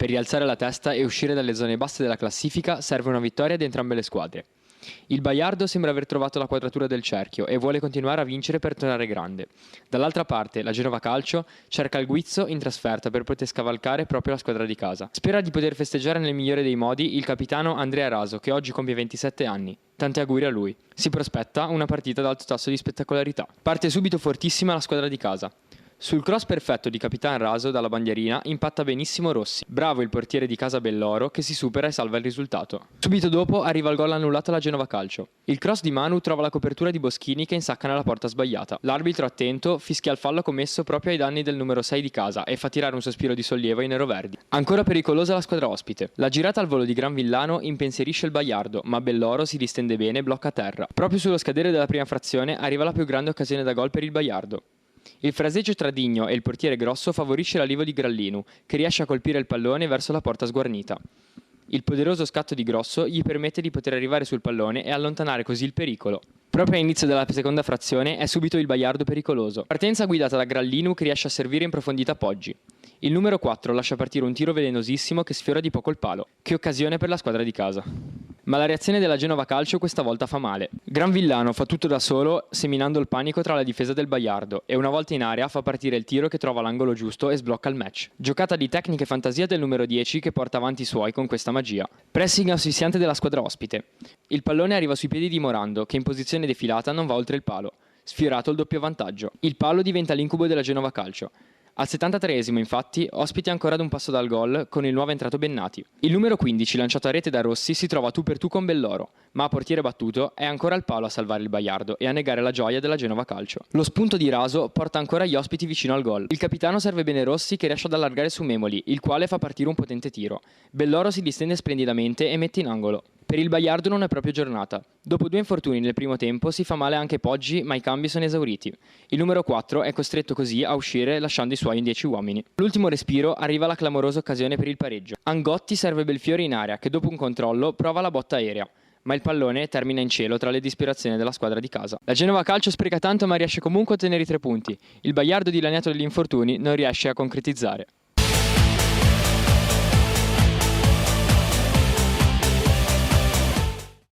Per rialzare la testa e uscire dalle zone basse della classifica serve una vittoria di entrambe le squadre. Il Baiardo sembra aver trovato la quadratura del cerchio e vuole continuare a vincere per tornare grande. Dall'altra parte, la Genova Calcio cerca il guizzo in trasferta per poter scavalcare proprio la squadra di casa. Spera di poter festeggiare nel migliore dei modi il capitano Andrea Raso, che oggi compie 27 anni. Tanti auguri a lui. Si prospetta una partita ad alto tasso di spettacolarità. Parte subito fortissima la squadra di casa. Sul cross perfetto di Capitan Raso dalla bandierina impatta benissimo Rossi. Bravo il portiere di casa Belloro che si supera e salva il risultato. Subito dopo arriva il gol annullato alla Genova Calcio. Il cross di Manu trova la copertura di Boschini che insacca nella porta sbagliata. L'arbitro attento fischia il fallo commesso proprio ai danni del numero 6 di casa e fa tirare un sospiro di sollievo ai neroverdi. Ancora pericolosa la squadra ospite. La girata al volo di Granvillano impensierisce il Baiardo, ma Belloro si distende bene e blocca a terra. Proprio sullo scadere della prima frazione arriva la più grande occasione da gol per il Baiardo. Il fraseggio tra Digno e il portiere Grosso favorisce l'arrivo di Grallinu, che riesce a colpire il pallone verso la porta sguarnita. Il poderoso scatto di Grosso gli permette di poter arrivare sul pallone e allontanare così il pericolo. Proprio all'inizio della seconda frazione è subito il Baiardo pericoloso. Partenza guidata da Grallinu che riesce a servire in profondità Poggi. Il numero 4 lascia partire un tiro velenosissimo che sfiora di poco il palo. Che occasione per la squadra di casa. Ma la reazione della Genova Calcio questa volta fa male. Granvillano fa tutto da solo, seminando il panico tra la difesa del Baiardo e una volta in area fa partire il tiro che trova l'angolo giusto e sblocca il match. Giocata di tecnica e fantasia del numero 10 che porta avanti i suoi con questa magia. Pressing asfissiante della squadra ospite. Il pallone arriva sui piedi di Morando che in posizione defilata non va oltre il palo. Sfiorato il doppio vantaggio. Il palo diventa l'incubo della Genova Calcio. Al 73esimo, infatti, ospiti ancora ad un passo dal gol con il nuovo entrato Bennati. Il numero 15, lanciato a rete da Rossi, si trova tu per tu con Belloro, ma a portiere battuto è ancora il palo a salvare il Baiardo e a negare la gioia della Genova Calcio. Lo spunto di Raso porta ancora gli ospiti vicino al gol. Il capitano serve bene Rossi che riesce ad allargare su Memoli, il quale fa partire un potente tiro. Belloro si distende splendidamente e mette in angolo. Per il Baiardo non è proprio giornata. Dopo 2 infortuni nel primo tempo si fa male anche Poggi, ma i cambi sono esauriti. Il numero 4 è costretto così a uscire lasciando i suoi in 10 uomini. All'ultimo respiro arriva la clamorosa occasione per il pareggio. Angotti serve Belfiore in area che dopo un controllo prova la botta aerea, ma il pallone termina in cielo tra le disperazioni della squadra di casa. La Genova Calcio spreca tanto ma riesce comunque a ottenere i 3 punti. Il Baiardo dilaniato dagli infortuni non riesce a concretizzare.